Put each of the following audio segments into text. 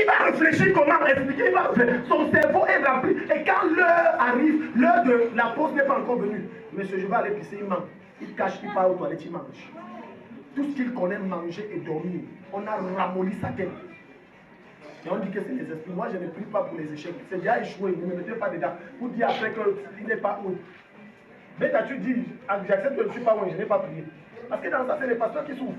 Il va réfléchir comment expliquer, il va réfléchir. Son cerveau est rempli. Et quand l'heure arrive, l'heure de la pause n'est pas encore venue. Monsieur, je vais aller pisser, il mange. Il cache, il part aux toilettes, il mange. Tout ce qu'il connaît, manger et dormir. On a ramolli sa tête. Et on dit que c'est les esprits. Moi, je ne prie pas pour les échecs. C'est déjà échoué. Ne me mettez pas dedans. Pour dire après qu'il n'est pas où. Mais tu dis, j'accepte que je ne suis pas où, je n'ai pas prié. Parce que dans ça, c'est les pasteurs qui souffrent.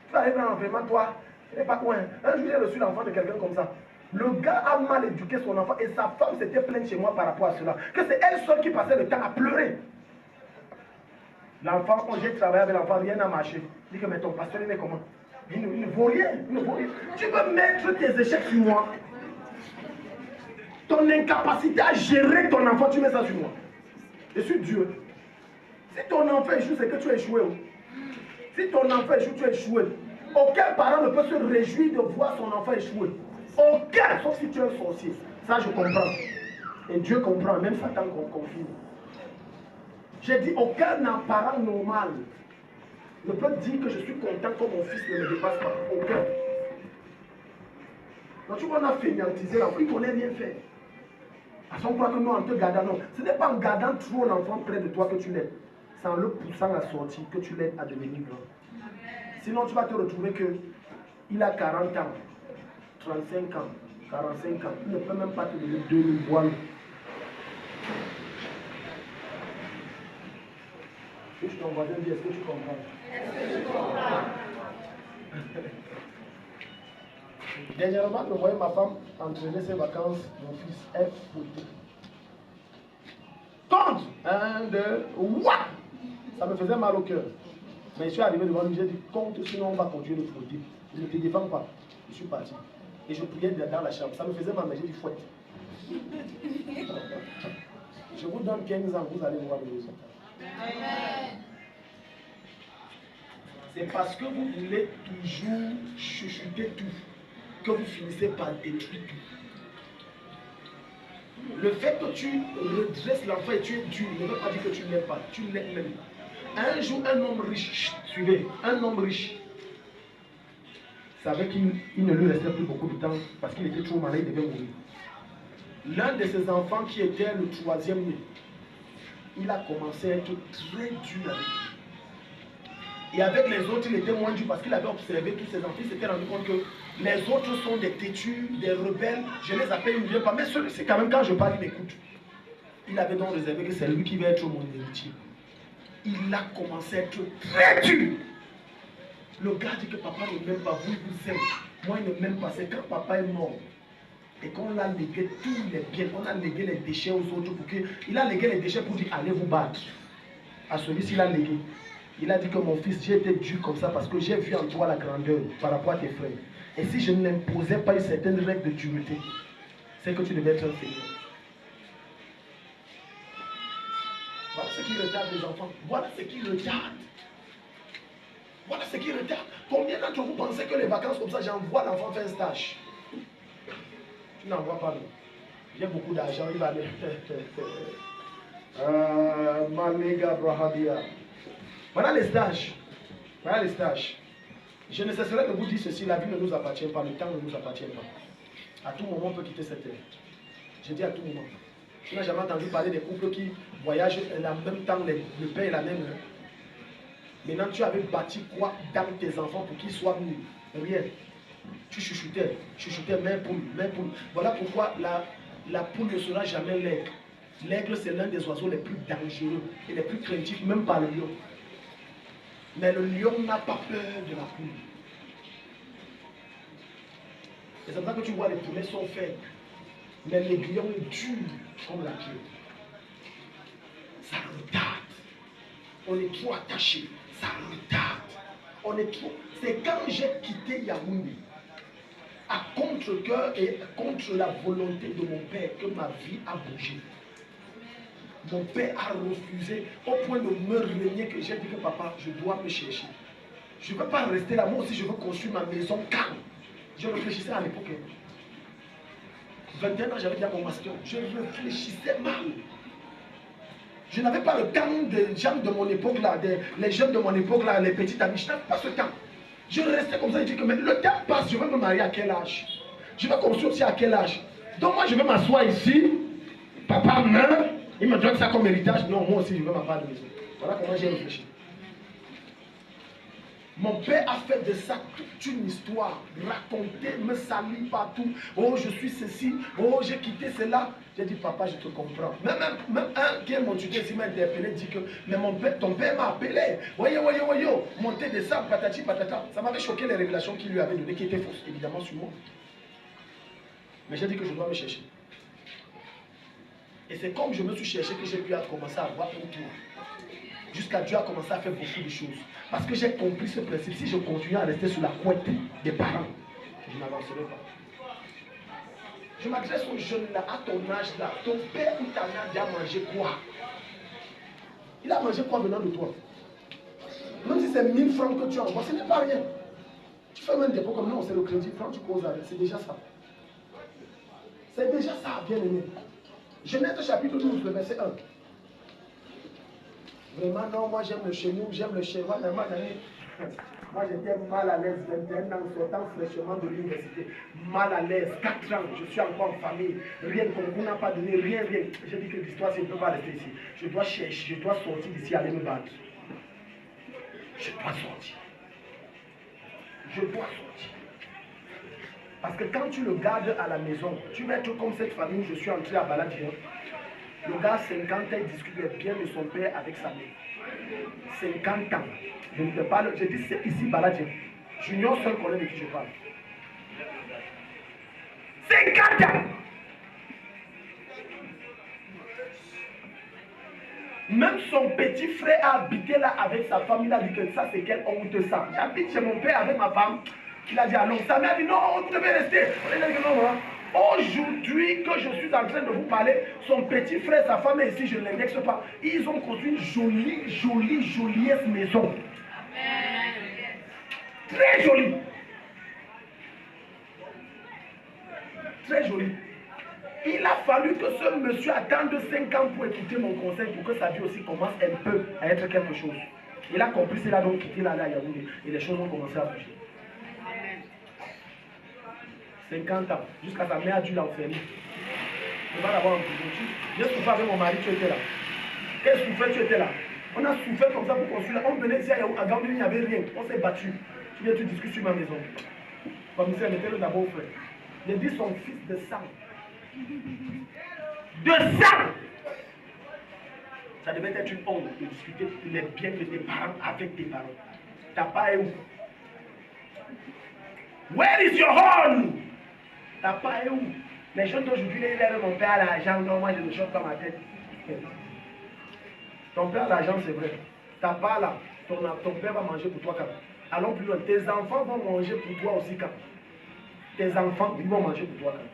Tu arrives dans l'enfermement, toi, tu n'es pas loin. Un jour, j'ai reçu l'enfant de quelqu'un comme ça. Le gars a mal éduqué son enfant et sa femme s'était plainte chez moi par rapport à cela. Que c'est elle seule qui passait le temps à pleurer. L'enfant, quand j'ai travaillé avec l'enfant, rien n'a marché. Il dit que mais ton pasteur, il est comment? Il ne vaut rien, il ne vaut rien. Tu veux mettre tes échecs sur moi. Ton incapacité à gérer ton enfant, tu mets ça sur moi. Je suis Dieu. Si ton enfant échoue, c'est que tu as échoué. Si ton enfant échoue, tu as échoué. Aucun parent ne peut se réjouir de voir son enfant échouer. Aucun, sauf si tu es un sorcier. Ça, je comprends. Et Dieu comprend, même Satan confirme. J'ai dit, aucun parent normal ne peut dire que je suis content que mon fils ne me dépasse pas. Aucun. Donc tu vois, on a fainéantisé l'enfant, il ne connaît rien faire. Parce qu'on croit que nous, en te gardant, non. Ce n'est pas en gardant trop l'enfant près de toi que tu l'aides. C'est en le poussant à sortir que tu l'aides à devenir grand. Sinon, tu vas te retrouver qu'il a 40 ans, 35 ans, 45 ans. Il ne peut même pas te donner 2000 voiles. Je ton voisin dit, est-ce que tu comprends? Est-ce que tu comprends? Dernièrement, je voyais ma femme entraîner ses vacances, mon fils est foutu. Compte! 1, 2, ouah! Ça me faisait mal au cœur. Mais je suis arrivé devant lui, j'ai dit, compte, sinon on va continuer de frotter. Je ne te défends pas. Je suis parti. Et je priais dans la chambre. Ça me faisait mal, mais j'ai dit, fouette. Je vous donne 15 ans, vous allez voir le résultat. C'est parce que vous voulez toujours chuchoter tout que vous finissez par détruire tout. Le fait que tu redresses l'enfant et tu es dur ne veut pas dire que tu ne l'aimes pas. Tu l'aimes même. Un jour, un homme riche, suivez, un homme riche savait qu'il ne lui restait plus beaucoup de temps parce qu'il était trop malade, il devait mourir. L'un de ses enfants qui était le troisième né, il a commencé à être très dur avec lui. Et avec les autres, il était moins dur parce qu'il avait observé tous ses enfants. Il s'était rendu compte que les autres sont des têtus, des rebelles. Je les appelle, ils ne viennent pas. Mais c'est quand même quand je parle, il m'écoute. Il avait donc réservé que c'est lui qui va être mon héritier. Il a commencé à être très dur. Le gars dit que papa ne m'aime pas, vous aime. Moi, il ne m'aime pas. C'est quand papa est mort et qu'on a légué tous les biens, on a légué les déchets aux autres pour que. Il a légué les déchets pour dire allez vous battre. À celui-ci, il a légué. Il a dit que mon fils, j'ai été dur comme ça parce que j'ai vu en toi la grandeur par rapport à tes frères. Et si je n'imposais pas une certaine règle de dureté, c'est que tu devais être un seigneur. Voilà ce qui retarde les enfants. Voilà ce qui retarde. Voilà ce qui retarde. Combien d'entre vous pensez que les vacances comme ça, j'envoie l'enfant faire un stage? Tu n'envoies pas, non. J'ai beaucoup d'argent, il va aller. Malega Brahadia. Voilà les stages. Voilà les stages. Je ne cesserai de vous dire ceci, la vie ne nous appartient pas, le temps ne nous appartient pas. À tout moment, on peut quitter cette terre. Je dis à tout moment. Tu n'as jamais entendu parler des couples qui voyagent en même temps, le père et la mère. Maintenant, tu avais bâti quoi dans tes enfants pour qu'ils soient venus? Rien. Tu chuchotais, mère poule. Voilà pourquoi la poule ne sera jamais l'aigle. L'aigle, c'est l'un des oiseaux les plus dangereux et les plus craintifs, même par le lion. Mais le lion n'a pas peur de la poule. Et c'est pour ça que tu vois les poulets sont faibles. Mais l'aiguillon est dur comme la pierre. Ça retarde. On est trop attaché. Ça retarde. On est trop. C'est quand j'ai quitté Yaoundé, à contre-cœur et contre la volonté de mon père, que ma vie a bougé. Mon père a refusé au point de me renier que j'ai dit que papa, je dois me chercher. Je ne peux pas rester là. Moi aussi, je veux construire ma maison calme. Je réfléchissais à l'époque. 21 ans, j'avais déjà mon master. Je réfléchissais mal. Je n'avais pas le temps des gens de mon époque là, les jeunes de mon époque là, les petits amis. Je n'avais pas ce temps. Je restais comme ça et je dis que mais le temps passe, je vais me marier à quel âge? Je vais construire aussi à quel âge? Donc moi je vais m'asseoir ici, papa meurt, il me donne ça comme héritage. Non, moi aussi je veux ma part de maison. Voilà comment j'ai réfléchi. Mon père a fait de ça toute une histoire, raconter, me salir partout. Oh, je suis ceci, oh, j'ai quitté cela. J'ai dit, papa, je te comprends. Même un qui est mon tuteur ici m'a interpellé, dit que, mais mon père, ton père m'a appelé. Voyez, monter des sables, patati, patata. Ça m'avait choqué les révélations qu'il lui avait données, qui étaient fausses, évidemment, sur moi. Mais j'ai dit que je dois me chercher. Et c'est comme je me suis cherché que j'ai pu commencer à avoir un tour. Jusqu'à Dieu a commencé à faire beaucoup de choses. Parce que j'ai compris ce principe. Si je continue à rester sur la couette des parents, je n'avancerai pas. Je m'adresse aux jeunes là, à ton âge là. Ton père ou ta mère a mangé quoi? Il a mangé quoi venant de toi? Même si c'est 1000 francs que tu envoies, ce n'est pas rien. Tu fais même un dépôt comme non, c'est le crédit, quand tu causes avec, c'est déjà ça. C'est déjà ça, bien aimé. Genèse chapitre 12, le verset 1. Vraiment, non, moi j'aime le chez nous, j'aime le chez moi. Moi j'étais mal à l'aise, 21 ans, sortant fraîchement de l'université. Mal à l'aise, 4 ans, je suis encore en famille. Rien qu'on vous n'a pas donné, rien. J'ai dit que l'histoire, c'est ne peut pas rester ici. Je dois chercher, je dois sortir d'ici, aller me battre. Je dois sortir. Je dois sortir. Parce que quand tu le gardes à la maison, tu vas être comme cette famille où je suis entré à Baladir. Le gars, 50 ans, il discutait bien de son père avec sa mère. 50 ans. Je ne te parle, je dis c'est ici Baladir. Junior seul connaît de qui je parle. 50 ans. Même son petit frère a habité là avec sa femme. Il a dit que ça, c'est quelle honte ça. J'habite chez mon père avec ma femme. Il a dit allons. Sa mère a dit non, vous devez rester. On a dit non, hein. Aujourd'hui que je suis en train de vous parler, son petit frère, sa femme est ici, je ne l'indexe pas. Ils ont construit une joliesse maison. Amen. Très jolie. Très jolie. Il a fallu que ce monsieur attende 5 ans pour écouter mon conseil pour que sa vie aussi commence un peu à être quelque chose. Il a compris cela, donc quitté là à Yaoundé et les choses ont commencé à bouger. 50 ans, jusqu'à sa mère a dû l'enfermer. Je vais l'avoir en prison. J'ai souffert avec mon mari, tu étais là. Quel souffert, tu étais là. On a souffert comme ça pour construire. On venait ici à Gambie, il n'y avait rien. On s'est battu. Tu viens, tu discutes sur ma maison. Commissaire, mettez-le d'abord au frère. J'ai dit son fils de sang. De sang! Ça devait être une honte de discuter les biens de tes parents avec tes parents. Ta part est où? Where is your horn? Ta part est où? Les gens d'aujourd'hui, ils lèvent mon père à l'argent. Non, moi je ne choque pas ma tête. Ton père a l'argent, c'est vrai. Ta part là, ton père va manger pour toi quand? Allons plus loin. Tes enfants vont manger pour toi aussi quand? Tes enfants, ils vont manger pour toi quand?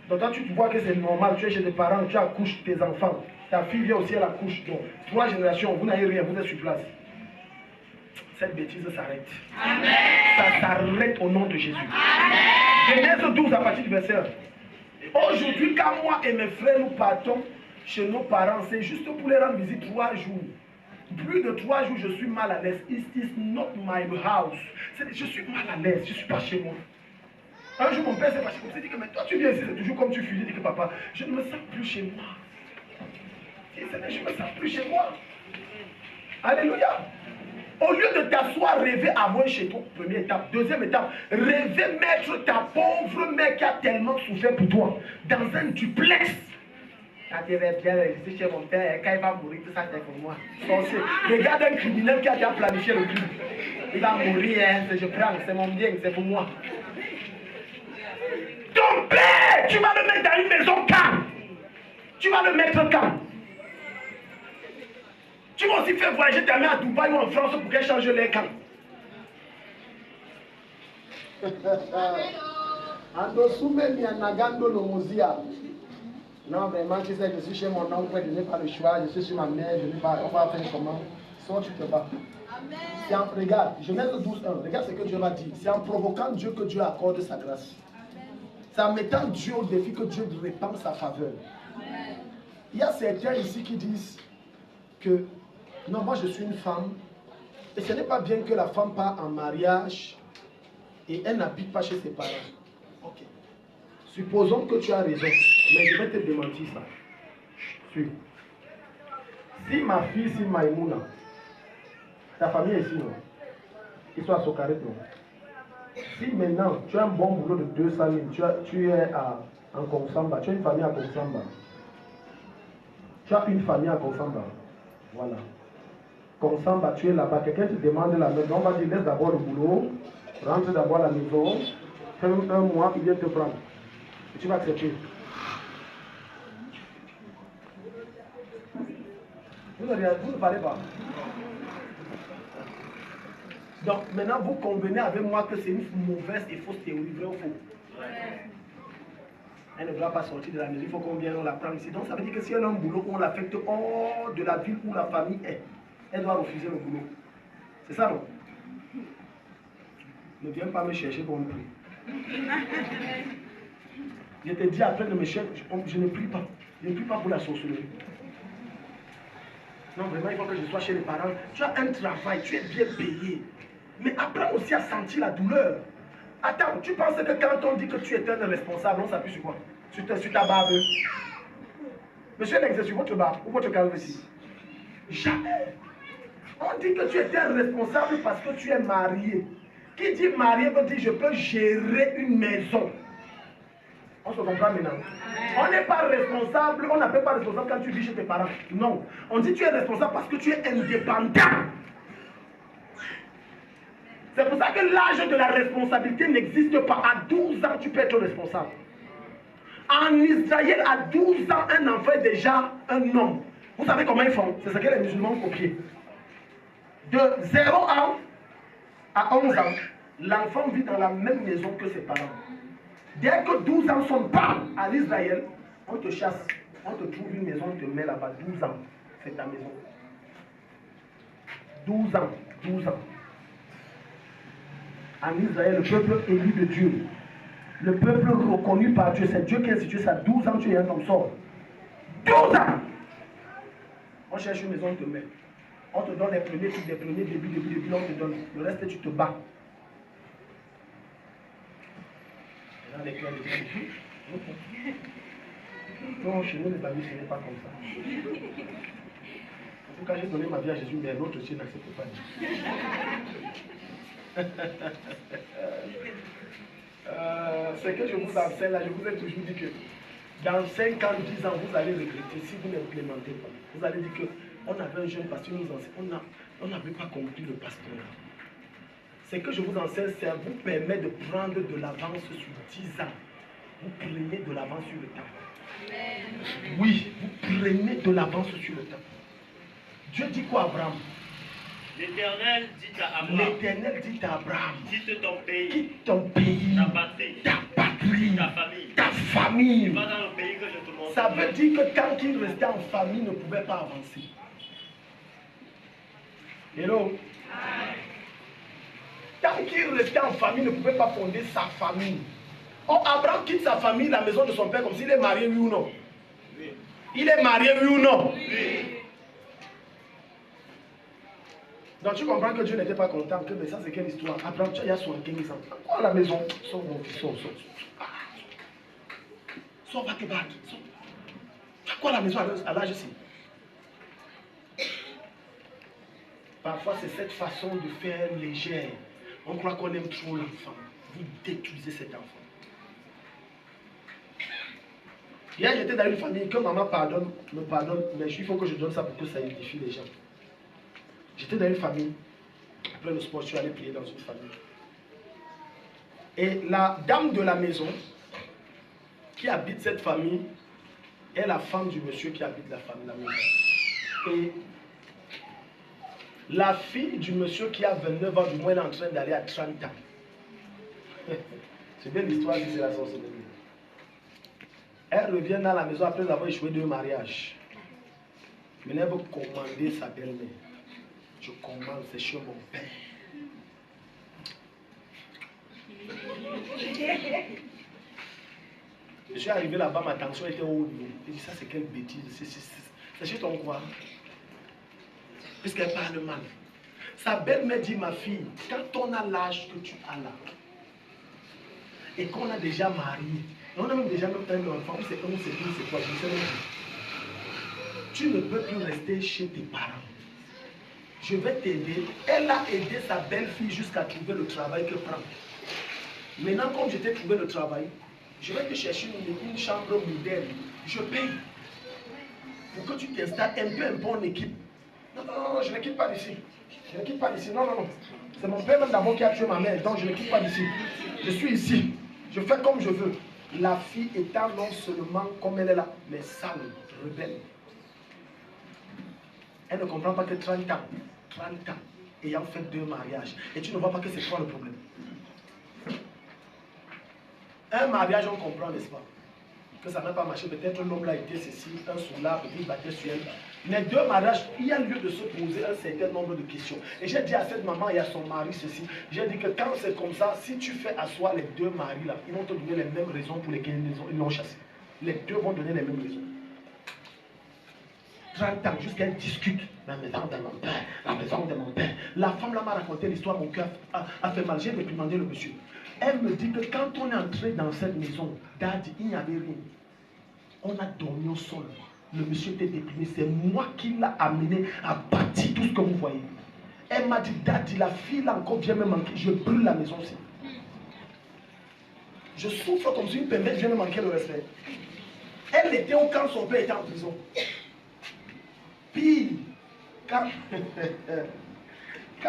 Donc toi, tu vois que c'est normal. Tu es chez tes parents, tu accouches tes enfants. Ta fille vient aussi, elle accouche. Donc, 3 générations, vous n'avez rien, vous êtes sur place. Cette bêtise s'arrête. Amen. Ça s'arrête au nom de Jésus. Genèse 12 à partir du verset 1. Aujourd'hui, quand moi et mes frères nous partons chez nos parents, c'est juste pour les rendre visite 3 jours. Plus de 3 jours, je suis mal à l'aise. It is not my house. Je suis mal à l'aise, je ne suis pas chez moi. Un jour, mon père s'est fâché comme ça. Il dit que mais toi, tu viens ici, c'est toujours comme tu fuis. Il dit que papa, je ne me sens plus chez moi. Je ne me sens plus chez moi. Alléluia. Au lieu de t'asseoir, rêver avoir chez toi, première étape. Deuxième étape, rêver mettre ta pauvre mère qui a tellement souffert pour toi dans un duplex. Quand tu vas bien rester chez mon père, quand il va mourir, tout ça c'est pour moi. Regarde un criminel qui a déjà planifié le crime. Il va mourir, hein, je prends, c'est mon bien, c'est pour moi. Ton père, tu vas le mettre dans une maison calme. Tu vas le mettre calme. Tu vas aussi faire voyager ta mère à Dubaï ou en France pour qu'elle change les camps. Non, vraiment, tu sais, je suis chez mon oncle, je n'ai pas le choix, je suis chez ma mère, je n'ai pas, on va faire comment? Soit tu te bats. Regarde, Genèse 12:1, regarde ce que Dieu m'a dit. C'est en provoquant Dieu que Dieu accorde sa grâce. C'est en mettant Dieu au défi que Dieu répand sa faveur. Il y a certains ici qui disent que non, moi je suis une femme et ce n'est pas bien que la femme part en mariage et elle n'habite pas chez ses parents. Ok. Supposons que tu as raison, mais je vais te démentir ça. Suis. Si ma fille, si Maïmouna, ta famille est ici, non? Ils sont à Sokaret, non? Si maintenant tu as un bon boulot de 200 000, tu es en Konsamba, tu as une famille à Konsamba. Tu as une famille à Konsamba. Voilà. Konsamba, tu es là-bas. Quelqu'un te demande la maison. On va dire laisse d'abord le boulot, rentre d'abord à la maison, fais un mois, il vient te prendre. Et tu vas accepter. Vous ne parlez pas. Donc maintenant vous convenez avec moi que c'est une mauvaise et fausse théorie, vrai ou faux? Elle ne doit pas sortir de la maison, il faut qu'on vienne, on la prend ici. Donc ça veut dire que si elle a un boulot, on l'affecte hors de la ville où la famille est. Elle doit refuser le boulot. C'est ça, non? Ne viens pas me chercher pour me prier. Je te dis après de me chercher, je ne prie pas. Je ne prie pas pour la sorcellerie. Non, vraiment, il faut que je sois chez les parents. Tu as un travail, tu es bien payé. Mais apprends aussi à sentir la douleur. Attends, tu penses que quand on dit que tu es un responsable, on s'appuie sur quoi? Sur ta barbe. Monsieur l'exerce sur votre barbe ou votre calme ici. Jamais. On dit que tu es un responsable parce que tu es marié. Qui dit marié veut dire je peux gérer une maison. On se comprend maintenant. On n'est pas responsable, on n'appelle pas responsable quand tu vis chez tes parents. Non. On dit tu es responsable parce que tu es indépendant. C'est pour ça que l'âge de la responsabilité n'existe pas. À 12 ans, tu peux être responsable. En Israël, à 12 ans, un enfant est déjà un homme. Vous savez comment ils font? C'est ce que les musulmans ont copié. De 0 ans à 11 ans, l'enfant vit dans la même maison que ses parents. Dès que 12 ans sont pas à l'Israël, on te chasse, on te trouve une maison, on te met là-bas. 12 ans, c'est ta maison. 12 ans, 12 ans. En Israël, le peuple élu de Dieu, le peuple reconnu par Dieu, c'est Dieu qui a institué ça. 12 ans, tu es un homme, sort. 12 ans! On cherche une maison, on te met. On te donne les premiers trucs, les premiers débuts, on te donne. Le reste, tu te bats. Et là, les cœurs disent, non, chez nous, les amis, ce n'est pas comme ça. En tout cas, j'ai donné ma vie à Jésus, mais l'autre aussi n'accepte pas. C'est que je vous enseigne là, je vous ai toujours dit que dans 5 ans, 10 ans, vous allez regretter si vous n'implémentez pas. Vous allez dire qu'on avait un jeune pasteur, nous enseigne, on n'avait pas compris le pasteur. Ce que je vous enseigne, ça vous permet de prendre de l'avance sur 10 ans. Vous prenez de l'avance sur le temps. Oui, vous prenez de l'avance sur le temps. Dieu dit quoi à Abraham? L'Éternel dit à Abraham. L'Éternel dit à Abraham. Quitte ton pays. Quitte ton pays. Ta patrie. Ta famille. Va dans le pays que je te montre. Ça veut dire que quand il restait en famille, il ne pouvait pas avancer. Hello? Tant qu'il restait en famille, il ne pouvait pas fonder sa famille. Oh, Abraham quitte sa famille, la maison de son père, comme s'il est marié, oui ou non? Oui. Il est marié, oui ou non? Oui. Donc tu comprends que Dieu n'était pas content, que mais ça c'est quelle histoire? Abraham, tu as 75 ans. Quoi la maison? Sors mon fils, sors. Sors, va te battre. Tu as quoi la maison à l'âge ici? Parfois c'est cette façon de faire légère. On croit qu'on aime trop l'enfant. Vous détruisez cet enfant. Hier j'étais dans une famille, que maman me pardonne, mais il faut que je donne ça pour que ça édifie les gens. J'étais dans une famille, après le sport, je suis allé prier dans une famille. Et la dame de la maison, qui habite cette famille, est la femme du monsieur qui habite la maison. Et la fille du monsieur qui a 29 ans, du moins, elle est en train d'aller à 30 ans. C'est bien l'histoire si c'est la sorcellerie. Elle revient dans la maison après avoir échoué 2 mariages. Mais elle veut commander sa belle-mère. Je commande, c'est chez mon père. Je suis arrivé là-bas, ma tension était au haut niveau. Je dis, ça c'est quelle bêtise, c'est chez ton quoi? Puisqu'elle parle mal. Sa belle-mère dit, ma fille, quand on a l'âge que tu as là, et qu'on a déjà marié, et on a même déjà un enfant, c'est comme c'est tout, c'est quoi, je ne sais même plus. Tu ne peux plus rester chez tes parents. Je vais t'aider. Elle a aidé sa belle-fille jusqu'à trouver le travail qu'elle prend. Maintenant, comme je t'ai trouvé le travail, je vais te chercher une chambre moderne. Je paye pour que tu t'installes un peu en équipe. Non, non, non, je ne quitte pas d'ici. Je ne quitte pas d'ici. Non, non, non. C'est mon père même d'abord qui a tué ma mère, donc je ne quitte pas d'ici. Je suis ici. Je fais comme je veux. La fille étant non seulement comme elle est là, mais sale, rebelle. Elle ne comprend pas que 30 ans, ayant fait 2 mariages, et tu ne vois pas que c'est quoi le problème. Un mariage, on comprend, n'est-ce pas? Que ça n'a pas marché, peut-être l'homme là été ceci, un soulard, peut-être il battait sur elle. Mais 2 mariages, il y a lieu de se poser un certain nombre de questions. Et j'ai dit à cette maman et à son mari ceci, j'ai dit que quand c'est comme ça, si tu fais asseoir les 2 maris là, ils vont te donner les mêmes raisons pour lesquelles ils l'ont chassé. Les 2 vont donner les mêmes raisons. 30 ans, jusqu'à qu'elle discute. La maison de mon père, la maison de mon père. La femme là m'a raconté l'histoire, mon cœur a fait mal. J'ai réprimandé le monsieur. Elle me dit que quand on est entré dans cette maison, Daddy, il n'y avait rien. On a dormi au sol. Le monsieur était déprimé. C'est moi qui l'a amené à bâtir tout ce que vous voyez. Elle m'a dit, Daddy, la fille là encore vient me manquer. Je brûle la maison aussi. Je souffre comme si une permette vient me manquer le respect. Elle était au camp, son père était en prison. Puis, quand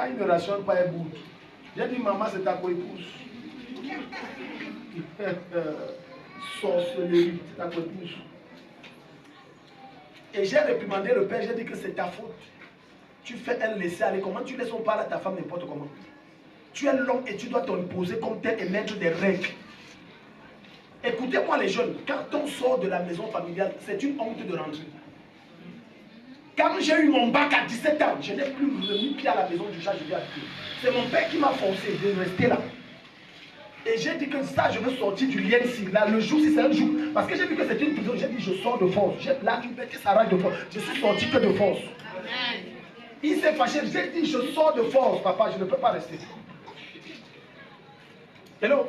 il ne rationne pas, elle bouge. J'ai dit, maman, c'est ta co-épouse. Sorcellerie, c'est ta co-épouse. Et j'ai réprimandé le père, j'ai dit que c'est ta faute. Tu fais un laisser aller. Comment tu laisses on parler à ta femme n'importe comment? Tu es l'homme et tu dois t'imposer comme tel et mettre des règles. Écoutez-moi les jeunes, quand on sort de la maison familiale, c'est une honte de rentrer. Quand j'ai eu mon bac à 17 ans, je n'ai plus mis pied à la maison du chat, je vais habiter. C'est mon père qui m'a forcé de rester là. Et j'ai dit que ça, je veux sortir du lien ici. Là, le jour, si c'est un jour. Parce que j'ai vu que c'était une prison, j'ai dit je sors de force. La liberté s'arrache de force. Je suis sorti que de force. Il s'est fâché, j'ai dit je sors de force, papa, je ne peux pas rester. Hello?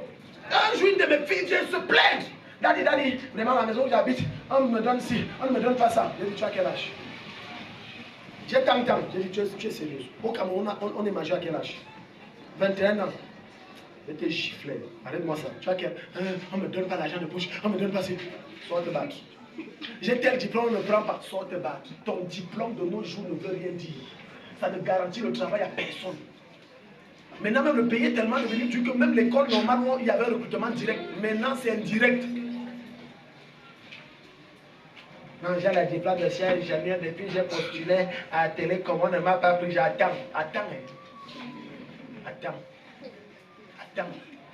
Un jour, une de mes filles vient se plaindre. Daddy, vraiment la maison où j'habite, on me donne ci, on ne me donne pas ça. J'ai dit tu as quel âge? J'ai tant de temps. J'ai dit, tu es sérieuse. Au Cameroun, on est majeur à quel âge? 21 ans. J'étais giflé. Arrête-moi ça. Tu vois on ne me donne pas l'argent de poche. On ne me donne pas ça. Sors te battre. J'ai tel diplôme, on ne prend pas. Sors te battre. Ton diplôme de nos jours ne veut rien dire. Ça ne garantit le travail à personne. Maintenant, même le pays est tellement devenu dur que même l'école normale où il y avait un recrutement direct, maintenant c'est indirect. Non, j'ai la diplôme de siège, j'ai mis depuis j'ai postulé à la télé, comme on ne m'a pas pris, j'attends. Attends.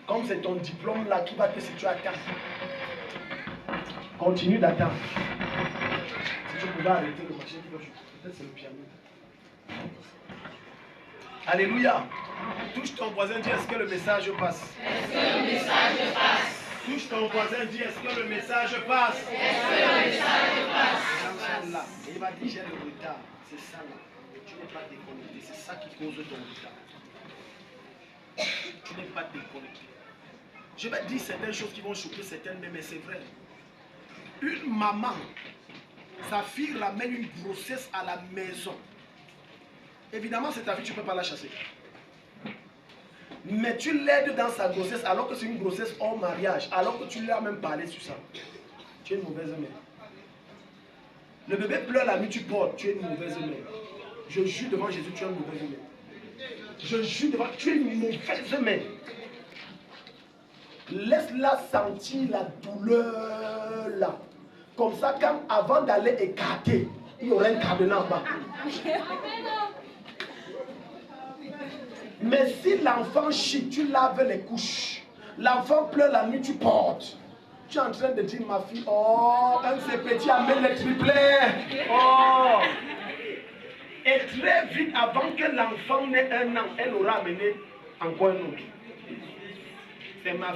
Comme c'est ton diplôme là qui va te situer, attends. Continue d'attendre. Si tu pouvais arrêter le marché, peut-être c'est le piano. Alléluia. Touche ton voisin, dis est-ce que le message passe? Est-ce que le message passe? Touche ton voisin, dis est-ce que le message passe? Est-ce que le message passe? Là. Et il va dire j'ai le retard. C'est ça là. Tu n'es pas déconnecté. C'est ça qui cause ton retard. Tu n'es pas déconnecté. Je vais dire certaines choses qui vont choquer certaines, mais c'est vrai. Une maman, sa fille ramène une grossesse à la maison. Évidemment, c'est ta fille, tu ne peux pas la chasser. Mais tu l'aides dans sa grossesse alors que c'est une grossesse hors mariage, alors que tu lui as même parlé sur ça. Tu es une mauvaise mère. Le bébé pleure la nuit, tu portes, tu es une mauvaise mère. Je jure devant Jésus, tu es une mauvaise mère. Je jure devant, tu es une mauvaise mère. Laisse-la sentir la douleur là. Comme ça, quand avant d'aller écarter, il y aura un cadenas en bas. Mais si l'enfant chie, tu laves les couches. L'enfant pleure la nuit, tu portes. Tu es en train de dire, ma fille, oh, un de ces petits amène les triplets. Oh. Et très vite, avant que l'enfant n'ait 1 an, elle aura amené encore un autre. C'est ma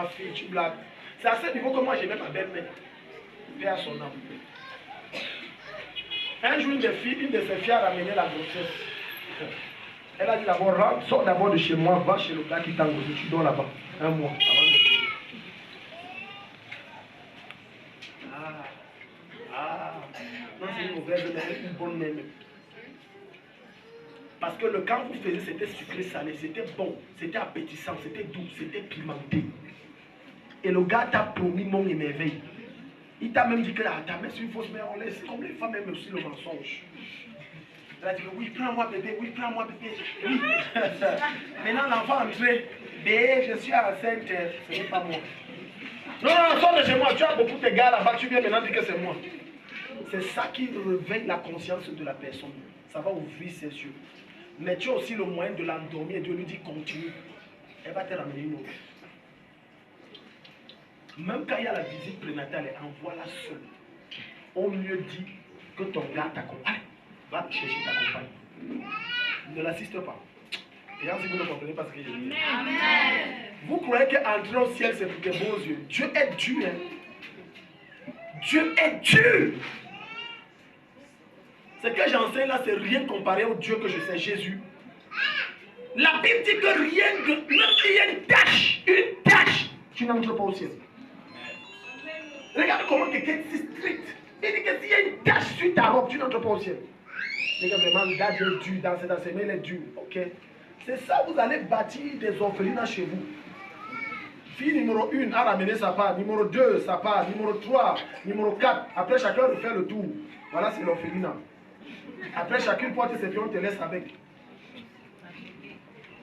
fille, tu blagues. C'est à ce niveau que moi j'aimais ma belle-mère. Paix à son âme. Un jour, une de ses filles a ramené la grossesse. Elle a dit d'abord, sors d'abord de chez moi, va chez le gars qui t'a engossé, tu dors là-bas. 1 mois avant de venir. une mauvaise main, une bonne main. Parce que quand vous faisiez, c'était sucré salé, c'était bon, c'était appétissant, c'était doux, c'était pimenté. Et le gars t'a promis mon émerveil. Il t'a même dit que ta main c'est une fausse main, on laisse comme les femmes aiment aussi le mensonge. Elle a dit oui, prends-moi bébé, oui, prends-moi bébé, oui. Maintenant l'enfant entré, bébé, je suis enceinte, ce n'est pas moi. Non, sors de chez moi, tu as beaucoup de gars là-bas, tu viens maintenant dire que c'est moi. C'est ça qui réveille la conscience de la personne. Ça va ouvrir ses yeux. Mais tu as aussi le moyen de l'endormir et Dieu lui dit continue. Elle va te ramener une autre. Même quand il y a la visite prénatale, envoie-la seule. Au mieux dit que ton gars t'accompagne. Va chercher ta compagne. Ne l'assiste pas. Et si vous ne comprenez pas ce que je dis. Amen. Vous croyez qu'entrer au ciel c'est pour tes beaux yeux. Dieu est dur. Hein? Dieu est dur. Ce que j'enseigne là, c'est rien comparé au Dieu que je sais, Jésus. La Bible dit que rien de... Même s'il y a une tâche, tu n'entres pas au ciel. Regarde comment quelqu'un est si strict. Il dit que s'il y a une tâche sur ta robe, tu n'entres pas au ciel. Il dit que vraiment, le gars est dur, dans ses mains, il est dur. Ok? C'est ça, vous allez bâtir des orphelinats chez vous. Fille numéro 1 a ramené sa part, numéro 2 sa part, numéro 3, numéro 4. Après, chacun refait le tour. Voilà, c'est l'orphelinat. Après, chacune porte ses pieds, on te laisse avec.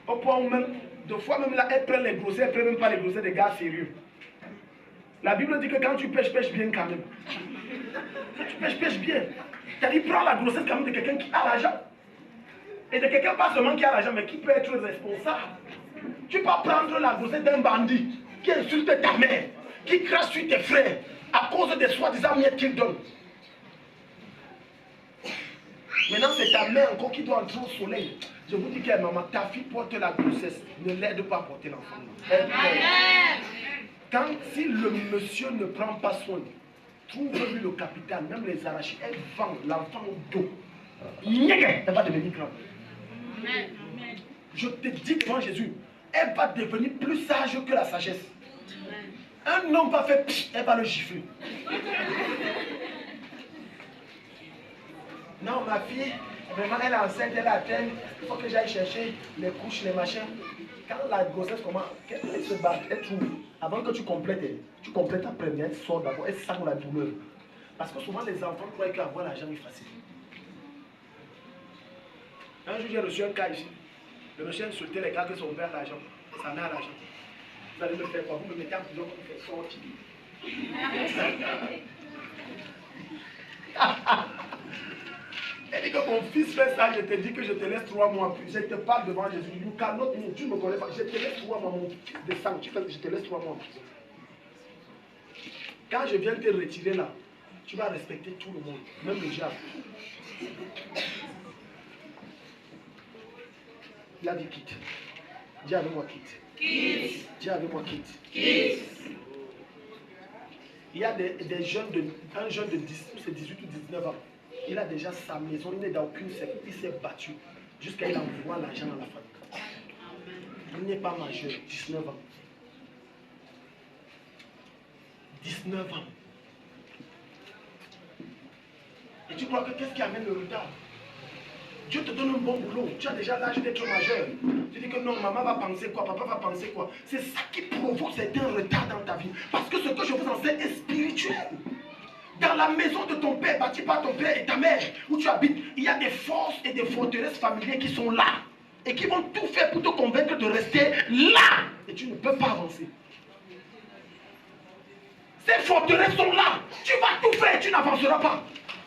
Au point où même, deux fois même là, elle prend les grossets, elle prend même pas les grossets des gars sérieux. La Bible dit que quand tu pêches, pêche bien quand même. Quand tu pêches, pêche bien. C'est-à-dire, prends la grossesse quand même de quelqu'un qui a l'argent. Et de quelqu'un pas seulement qui a l'argent, mais qui peut être responsable. Tu peux pas prendre la grossesse d'un bandit qui insulte ta mère, qui crache sur tes frères à cause des soi-disant miettes qu'il donne. Maintenant, c'est ta mère encore qui doit entrer au soleil. Je vous dis que maman, ta fille porte la grossesse. Ne l'aide pas à porter l'enfant. Quand, si le monsieur ne prend pas soin, trouve-lui le capital, même les arrachés, elle vend l'enfant au dos. Elle va devenir grande. Je te dis devant Jésus, elle va devenir plus sage que la sagesse. Un homme va faire pch, elle va le gifler. Non, ma fille, vraiment, elle est enceinte, elle atteint. Il faut que j'aille chercher les couches, les machins. Quand la grossesse commence, elle se bat, elle trouve. Avant que tu complètes après, elle sort d'abord, elle sent la douleur. Parce que souvent, les enfants croient qu'avoir l'argent est facile. Un jour, j'ai reçu un cas ici. Le monsieur insultait les gars qui sont ouverts à l'argent. Ça met à l'argent. Vous allez me faire quoi? Vous me mettez en prison pour me faire sortir. Elle dit que mon fils fait ça, je te dis que je te laisse 3 mois plus. Je te parle devant Jésus. You cannot me, tu ne me connais pas. Je te laisse 3 mois, mon fils de sang. Je te laisse 3 mois plus. Quand je viens te retirer là, tu vas respecter tout le monde, même le diable. Il a dit quitte. Dis avec moi quitte. Quitte. Dis avec moi quitte. Quitte. Il y a des jeunes un jeune de 18 ou 19 ans. Il a déjà sa maison, il n'est dans aucune secte, il s'est battu jusqu'à il envoie l'argent à la famille. Il n'est pas majeur, 19 ans. 19 ans. Et tu crois que qu'est-ce qui amène le retard? Dieu te donne un bon boulot, tu as déjà l'âge d'être majeur. Tu dis que non, maman va penser quoi, papa va penser quoi. C'est ça qui provoque certains retards dans ta vie. Parce que ce que je vous enseigne est spirituel. Dans la maison de ton père, bâtie par ton père et ta mère, où tu habites, il y a des forces et des forteresses familières qui sont là. Et qui vont tout faire pour te convaincre de rester là. Et tu ne peux pas avancer. Ces forteresses sont là. Tu vas tout faire, tu n'avanceras pas.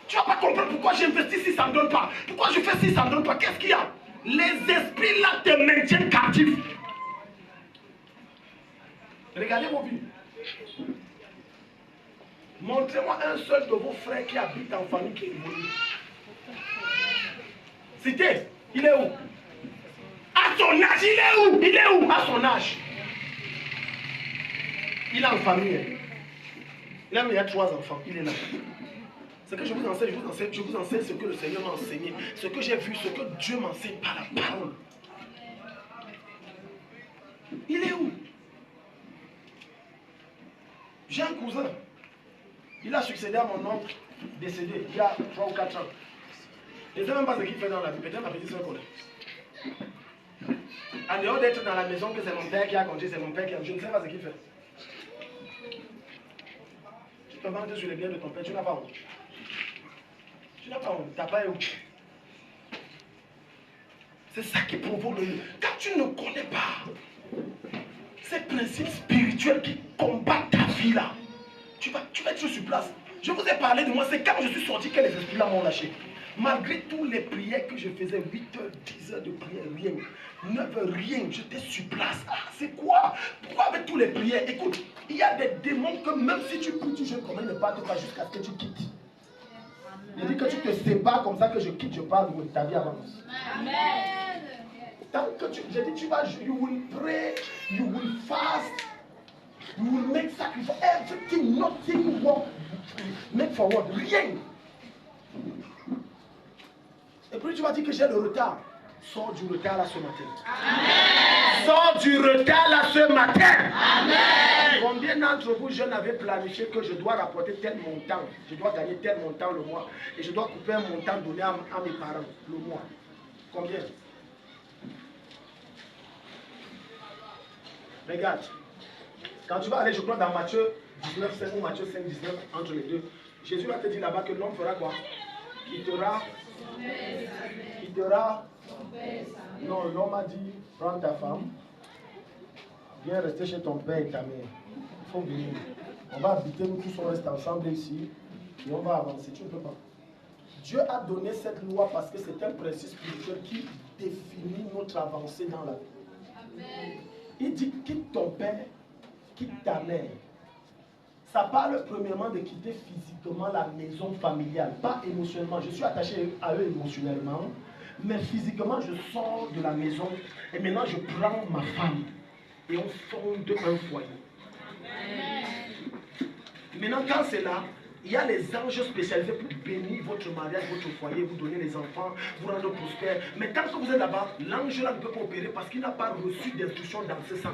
Tu ne vas pas comprendre pourquoi j'investis si ça ne donne pas. Pourquoi je fais si ça ne donne pas. Qu'est-ce qu'il y a? Les esprits là te maintiennent captif. Regardez vos vies. Montrez-moi un seul de vos frères qui habite en famille qui évolue. Cité, il est où? À son âge, il est où? Il est où? À son âge. Il est en famille. Il a 3 enfants, il est là. Ce que je vous enseigne, je vous enseigne ce que le Seigneur m'a enseigné, ce que j'ai vu, ce que Dieu m'enseigne par la parole. Il est où? J'ai un cousin. Il a succédé à mon oncle. décédé il y a 3 ou 4 ans. Je ne sais même pas ce qu'il fait dans la vie. Peut-être ma petite soeur connaît. En dehors d'être dans la maison, que c'est mon père qui a conduit, c'est mon père qui a... Je ne sais pas ce qu'il fait. Tu te vantes sur les biens de ton père, tu n'as pas honte. Tu n'as pas honte, tu n'as pas honte. C'est ça qui provoque le... Quand tu ne connais pas ces principes spirituels qui combattent ta vie là, tu vas être sur place. Je vous ai parlé de moi, c'est quand je suis sorti que les esprits là m'ont lâché. Malgré toutes les prières que je faisais, 8 heures, 10 heures de prière, rien. 9 heures, rien. J'étais sur place. Ah, c'est quoi? Pourquoi avec toutes les prières? Écoute, il y a des démons que même si tu pries, tu jeûnes, comment ils ne partent pas jusqu'à ce que tu quittes. Je dis que tu te sépares comme ça que je quitte, je parle de ta vie avance. Amen. Tant que je dis, tu vas, you will pray, you will fast, you will make sacrifice, everything, nothing won't make forward, rien. Et puis tu vas dire que j'ai le retard. Sors du retard là ce matin. Amen. Sors du retard là ce matin. Amen. Combien d'entre vous, je n'avais planifié que je dois rapporter tel montant, je dois gagner tel montant le mois, et je dois couper un montant donné à mes parents le mois. Combien? Regarde. Quand tu vas aller, je crois, dans Matthieu 19, 5 ou Matthieu 5, 19, entre les deux, Jésus va te dire là-bas que l'homme fera quoi? Il quittera. Non, l'homme a dit, prends ta femme, viens rester chez ton père et ta mère. Il faut venir. On va habiter, nous tous on reste ensemble ici, et on va avancer. Tu ne peux pas. Dieu a donné cette loi parce que c'est un principe spirituel qui définit notre avancée dans la vie. Amen. Il dit, quitte ton père, quitte ta mère. Ça parle premièrement de quitter physiquement la maison familiale, pas émotionnellement. Je suis attaché à eux émotionnellement, mais physiquement, je sors de la maison et maintenant je prends ma femme et on fonde un foyer. Amen. Maintenant, quand c'est là, il y a les anges spécialisés pour bénir votre mariage, votre foyer, vous donner les enfants, vous rendre prospère. Mais tant que vous êtes là-bas, l'ange là ne peut pas opérer parce qu'il n'a pas reçu d'instruction dans ce sens.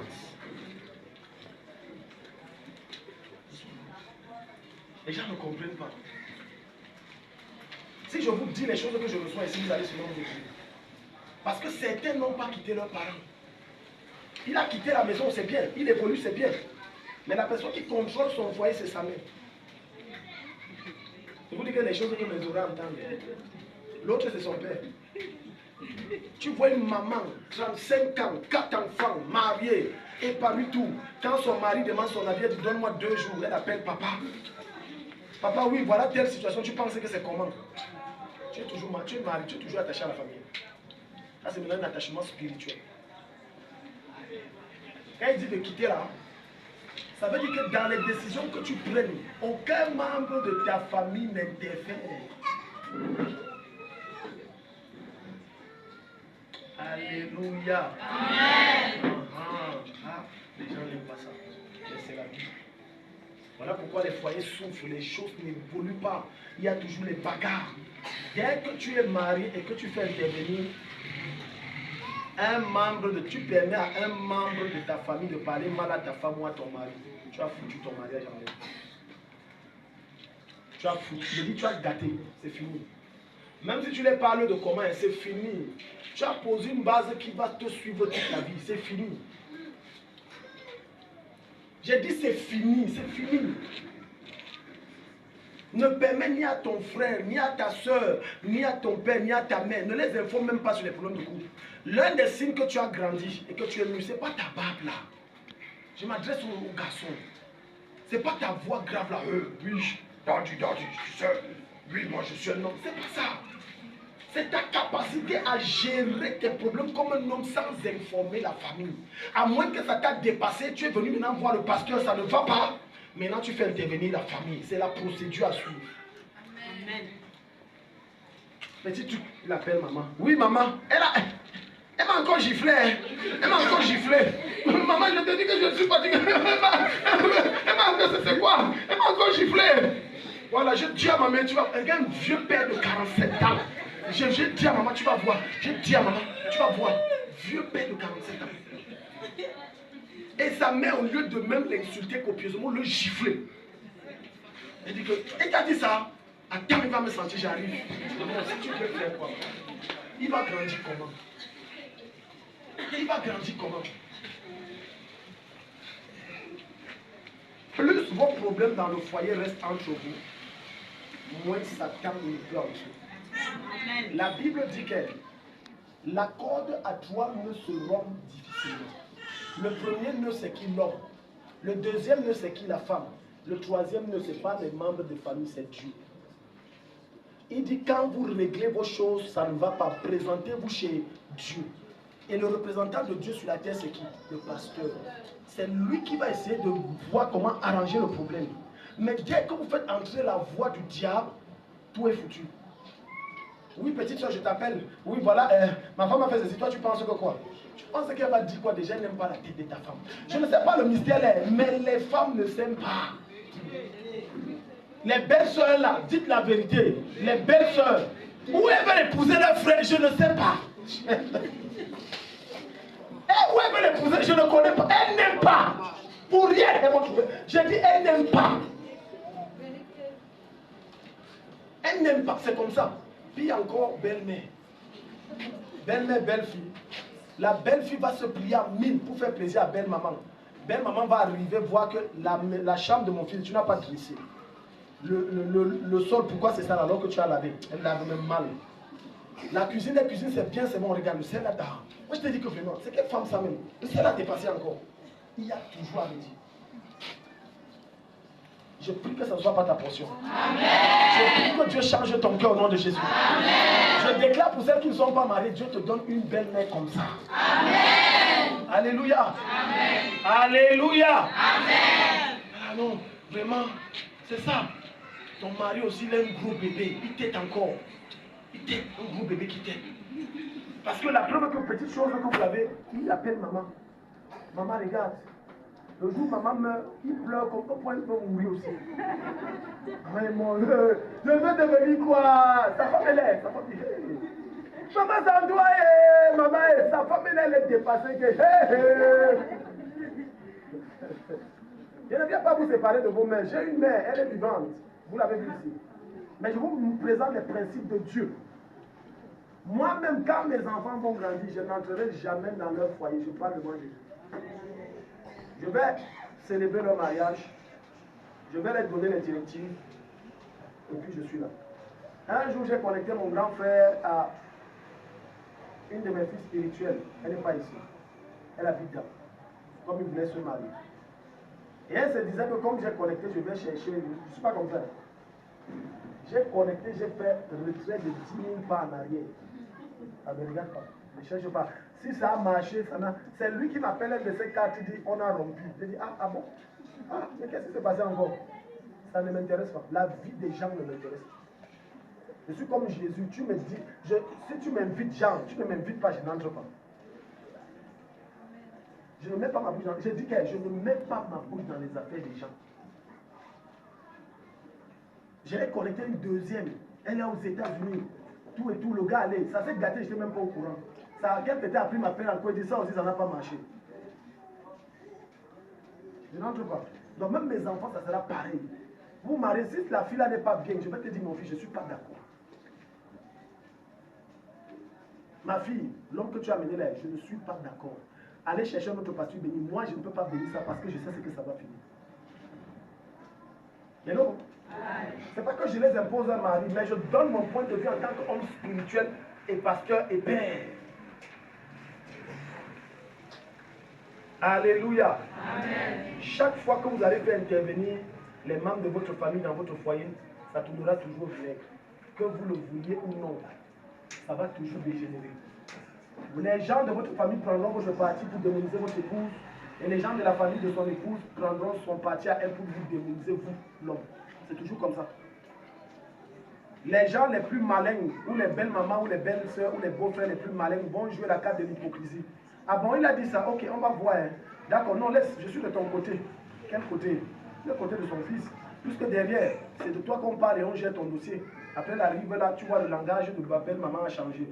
Les gens ne comprennent pas. Si je vous dis les choses que je reçois ici, vous allez souvent vous écouter. Parce que certains n'ont pas quitté leurs parents. Il a quitté la maison, c'est bien. Il évolue, c'est bien. Mais la personne qui contrôle son foyer, c'est sa mère. Je vous dis que les choses que mes oreilles entendent. L'autre, c'est son père. Tu vois une maman, 35 ans, 4 enfants, mariée, épargnée tout. Quand son mari demande son avis, elle dit donne-moi 2 jours. Elle appelle papa. Papa, oui, voilà telle situation, tu penses que c'est comment? Tu es toujours marié, tu es toujours attaché à la famille. Ça, c'est maintenant un attachement spirituel. Quand il dit de quitter là, ça veut dire que dans les décisions que tu prennes, aucun membre de ta famille n'interfère. Alléluia. Amen. Les gens n'aiment pas ça. C'est la vie. Voilà pourquoi les foyers souffrent, les choses n'évoluent pas. Il y a toujours les bagarres. Dès que tu es marié et que tu fais intervenir un membre tu permets à un membre de ta famille de parler mal à ta femme ou à ton mari, tu as foutu ton mariage en l'air. Tu as foutu, je dis tu as gâté, c'est fini. Même si tu les parles de comment, c'est fini. Tu as posé une base qui va te suivre toute la vie, c'est fini. J'ai dit c'est fini, c'est fini. Ne permets ni à ton frère, ni à ta soeur, ni à ton père, ni à ta mère, ne les informe même pas sur les problèmes de couple. L'un des signes que tu as grandi et que tu es mûr, ce n'est pas ta barbe là. Je m'adresse aux garçons. Ce n'est pas ta voix grave là. Oui, daddy, tu sais, oui, moi je suis un homme. C'est pas ça. C'est ta capacité à gérer tes problèmes comme un homme sans informer la famille. À moins que ça t'a dépassé, tu es venu maintenant voir le pasteur, ça ne va pas. Maintenant tu fais intervenir la famille. C'est la procédure à suivre. Amen. Petit truc, il appelle maman. Oui maman, elle m'a encore giflé. Elle m'a encore giflé. Maman, je te dis que je suis fatigué. Elle m'a encore, c'est quoi? Elle m'a encore giflé. Voilà, je dis à ma mère, tu vas, un vieux père de 47 ans. Je dis à maman, tu vas voir. Je dis à maman, tu vas voir. Vieux père de 47 ans. Et sa mère, au lieu de même l'insulter copieusement, le gifler. Elle dit que, et t'as dit ça? Attends, il va me sentir, j'arrive. Non, si tu peux faire quoi? Il va grandir comment? Il va grandir comment? Plus vos problèmes dans le foyer restent entre vous, moins Satan ne peut entrer. La Bible dit que la corde à 3 nœuds se rompt difficilement. Le premier nœud, c'est qui? L'homme. Le deuxième nœud, c'est qui? La femme. Le troisième nœud, ce n'est pas les membres de famille, c'est Dieu. Il dit, quand vous réglez vos choses, ça ne va pas. Présentez-vous chez Dieu. Et le représentant de Dieu sur la terre, c'est qui? Le pasteur. C'est lui qui va essayer de voir comment arranger le problème. Mais dès que vous faites entrer la voix du diable, tout est foutu. Oui, petite soeur, je t'appelle. Oui, voilà, ma femme a fait ceci. Toi, tu penses que quoi? Tu penses qu'elle va dire quoi? Déjà, elle n'aime pas la tête de ta femme. Je ne sais pas le mystère là, mais les femmes ne s'aiment pas. Les belles soeurs là, dites la vérité. Les belles soeurs, où elles veulent épouser leur frère, je ne sais pas. Et où elles veulent épouser, je ne connais pas. Elles n'aiment pas. Pour rien, elles vont trouver. J'ai dit, elles n'aiment pas. Elles n'aiment pas, c'est comme ça. Puis encore, belle-mère. Belle-mère, belle-fille. La belle-fille va se plier à 1000 pour faire plaisir à belle-maman. Belle-maman va arriver voir que la chambre de mon fils, tu n'as pas dressé. Le sol, pourquoi c'est ça alors que tu as lavé? Elle lave même mal. La cuisine, c'est bien, c'est bon, regarde, le sel là-dedans. Moi je te dis que vraiment, c'est quelle femme ça même? Le sel a dépassé encore. Il y a toujours à me dire. Je prie que ça ne soit pas ta portion. Amen. Je prie que Dieu change ton cœur au nom de Jésus. Amen. Je déclare pour celles qui ne sont pas mariées, Dieu te donne une belle mère comme ça. Amen. Alléluia. Amen. Alléluia. Amen. Ah non, vraiment, c'est ça. Ton mari aussi, il a un gros bébé. Il t'aide encore. Il t'aide, un gros bébé qui t'aide. Parce que la preuve que petite chose que vous avez, il appelle maman. Maman, regarde. Le jour où maman meurt, il pleure comme ça pour elle peut mourir aussi. Vraiment, je veux devenir quoi? Sa femme elle est. Sa femme dit, hey. Maman ça doit, hey. Maman, sa femme elle est dépassée. Que, hey. Je ne viens pas vous séparer de vos mères. J'ai une mère, elle est vivante. Vous l'avez vu ici. Mais je vous présente les principes de Dieu. Moi-même, quand mes enfants vont grandir, je n'entrerai jamais dans leur foyer. Je parle devant Jésus. Je vais célébrer leur mariage. Je vais leur donner les directives. Et puis je suis là. Un jour, j'ai connecté mon grand frère à une de mes filles spirituelles. Elle n'est pas ici. Elle habite là. Comme il voulait se marier. Et elle se disait que comme j'ai connecté, je vais chercher. Je ne suis pas comme ça. J'ai connecté, j'ai fait retrait de 10 000 pas en arrière. Ah, ne regarde pas. Ne cherche pas. Si ça a marché, ça n'a. C'est lui qui m'appelle un de ses cartes, il dit on a rompu. Je dis ah bon? Ah, mais qu'est-ce qui s'est passé encore? Ça ne m'intéresse pas. La vie des gens ne m'intéresse pas. Je suis comme Jésus. Tu me dis, si tu m'invites, Jean, tu ne m'invites pas, je n'entre pas. Je ne mets pas ma bouche dans. J'ai dit que je ne mets pas ma bouche dans les affaires des gens. J'ai connecté une deuxième. Elle est aux États-Unis. Tout et tout, le gars allait. Ça s'est gâté, je n'étais même pas au courant. Ça a quelqu'un a pris ma peine encore et dit ça aussi, ça n'a pas marché. Je n'entre pas. Donc même mes enfants, ça sera pareil. Vous mariez, si la fille là n'est pas bien, je vais te dire mon fils, je ne suis pas d'accord. Ma fille, l'homme que tu as amené là, je ne suis pas d'accord. Allez chercher un autre pasteur béni. Moi, je ne peux pas bénir ça parce que je sais ce que ça va finir. Hello? C'est pas que je les impose à mari, mais je donne mon point de vue en tant qu'homme spirituel et pasteur et père. Alléluia. Amen. Chaque fois que vous allez faire intervenir les membres de votre famille dans votre foyer, ça tournera toujours vinaigre. Que vous le vouliez ou non, ça va toujours dégénérer. Les gens de votre famille prendront votre parti pour démoniser votre épouse, et les gens de la famille de son épouse prendront son parti à elle pour vous démoniser, vous, l'homme. C'est toujours comme ça. Les gens les plus malins, ou les belles mamans, ou les belles soeurs, ou les beaux-frères les plus malins vont jouer la carte de l'hypocrisie. Ah bon, il a dit ça, ok, on va voir. Hein. D'accord, non, laisse, je suis de ton côté. Quel côté? Le côté de son fils. Puisque derrière, c'est de toi qu'on parle et on gère ton dossier. Après l'arrivée là, tu vois le langage de ma belle maman a changé.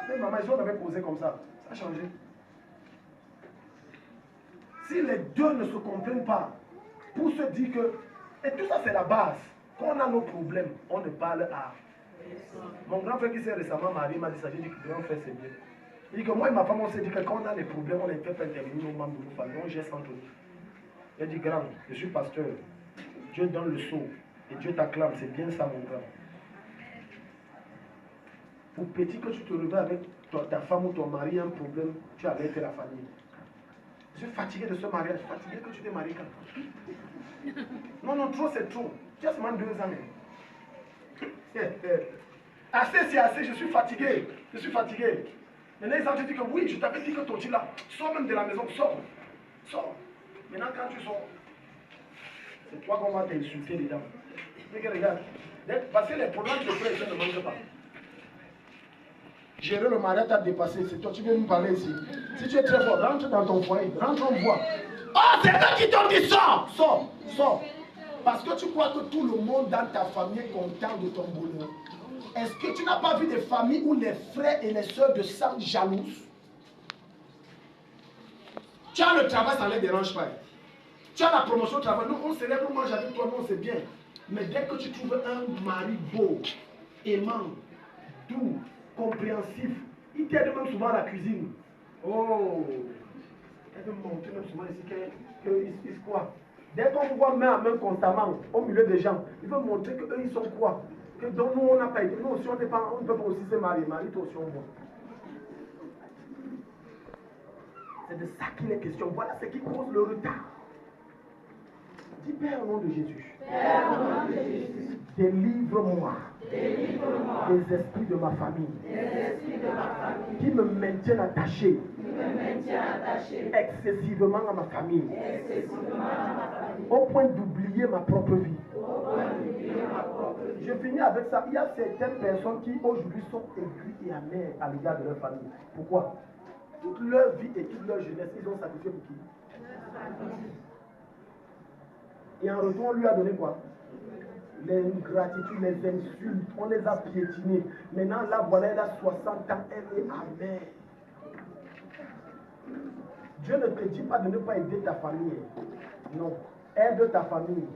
Belle maman, ils ont avait posé comme ça. Ça a changé. Si les deux ne se comprennent pas, pour se dire que... Et tout ça, c'est la base. Quand on a nos problèmes, on ne parle à... Mon grand frère qui s'est récemment marié m'a dit ça, j'ai dit que grand frère c'est bien. Il dit que moi et ma femme on s'est dit que quand on a des problèmes, on ne peut pas intervenir nos membres de nos familles, on geste entre nous. Il a dit grand, je suis pasteur, Dieu donne le sceau et Dieu t'acclame, c'est bien ça mon grand. Pour petit que tu te réveilles avec ta femme ou ton mari un problème, tu as arrêté la famille. Je suis fatigué de ce mariage, fatigué que tu t'es marié quand? Non, trop c'est trop. Tu as seulement 2 ans. Assez c'est assez, je suis fatigué. Maintenant ils ont dit que oui, je t'avais dit que ton là, sors même de la maison, sors. Maintenant quand tu sors, c'est toi qu'on va t'insulter dedans. Mais regarde, parce que les problèmes de frère, je ne manque pas. Gérer le mariage t'a dépassé, c'est toi, tu viens nous parler ici. Si tu es très fort, rentre dans ton foyer, rentre en voie. Oh, c'est eux qui t'ont dit sors. Parce que tu crois que tout le monde dans ta famille est content de ton bonheur. Est-ce que tu n'as pas vu des familles où les frères et les soeurs de sang jalousent? Tu as le travail, ça ne les dérange pas. Tu as la promotion au travail, nous on célèbre, on mange avec toi, non c'est bien. Mais dès que tu trouves un mari beau, aimant, doux, compréhensif, il t'aide même souvent à la cuisine. Oh, elle veut montrer même souvent ici qu'il quoi. Dès qu'on vous voit main à main constamment au milieu des gens, il veut montrer qu'eux ils sont quoi. Que donc nous on n'a pas été, nous aussi on ne peut pas aussi se marier, toi aussi on voit. C'est de ça qu'il est question. Voilà ce qui cause le retard. Dis Père au nom de Jésus. Délivre-moi des esprits de ma famille qui me maintiennent attaché excessivement à ma famille au point d'oublier ma propre vie. Je finis avec ça. Il y a certaines personnes qui aujourd'hui sont aigries et amères à l'égard de leur famille. Pourquoi? Toute leur vie et toute leur jeunesse, ils ont sacrifié pour qui? Et en retour, on lui a donné quoi? Les ingratitudes, les insultes, on les a piétinés. Maintenant, là, voilà, elle a 60 ans, elle est amère. Dieu ne te dit pas de ne pas aider ta famille. Non, aide ta famille.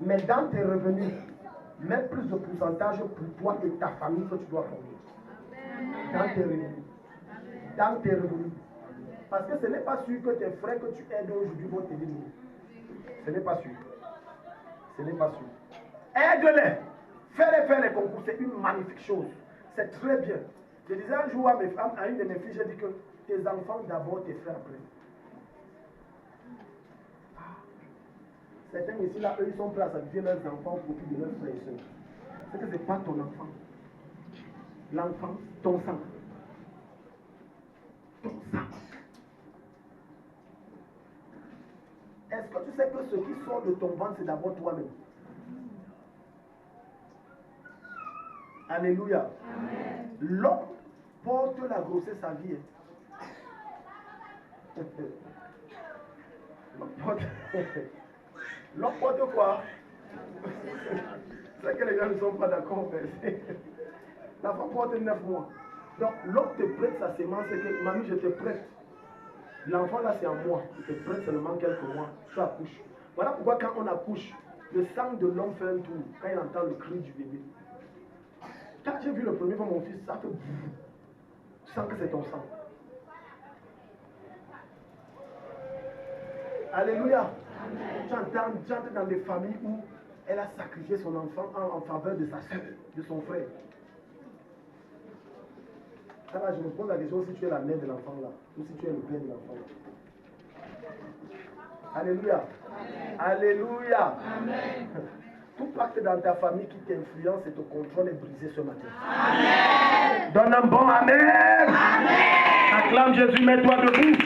Mais dans tes revenus, mets plus de pourcentage pour toi et ta famille que tu dois former. Dans tes revenus. Parce que ce n'est pas sûr que tes frères que tu aides aujourd'hui vont t'aider. Ce n'est pas sûr. Aide-les. Fais-les les concours. C'est une magnifique chose. C'est très bien. Je disais un jour à une de mes filles, j'ai dit que tes enfants d'abord, tes frères après. Certains ici, là, eux, ils sont prêts à sacrifier leurs enfants au profit de leurs frères et sœurs. C'est que ce n'est pas ton enfant. L'enfant, ton sang. Ton sang. Est-ce que tu sais que ce qui sort de ton ventre, c'est d'abord toi-même? Alléluia. L'homme porte la grossesse à vie. L'homme porte quoi? C'est que les gens ne sont pas d'accord. La femme porte 9 mois. Donc l'homme te prête sa sémence et que mamie, je te prête. L'enfant là c'est en moi. Il te prête seulement quelques mois. Tu accouches. Voilà pourquoi quand on accouche, le sang de l'homme fait un tour quand il entend le cri du bébé. Quand j'ai vu le premier fois mon fils, ça fait boum. Tu sens que c'est ton sang. Alléluia. Tu entres dans des familles où elle a sacrifié son enfant en faveur de sa soeur, de son frère. Ça là, je me pose la question si tu es la mère de l'enfant là, ou si tu es le père de l'enfant là. Alléluia. Alléluia. Amen. Tout pacte dans ta famille qui t'influence et te contrôle est brisé ce matin. Amen. Donne un bon Amen. Amen. Acclame Jésus, mets-toi debout.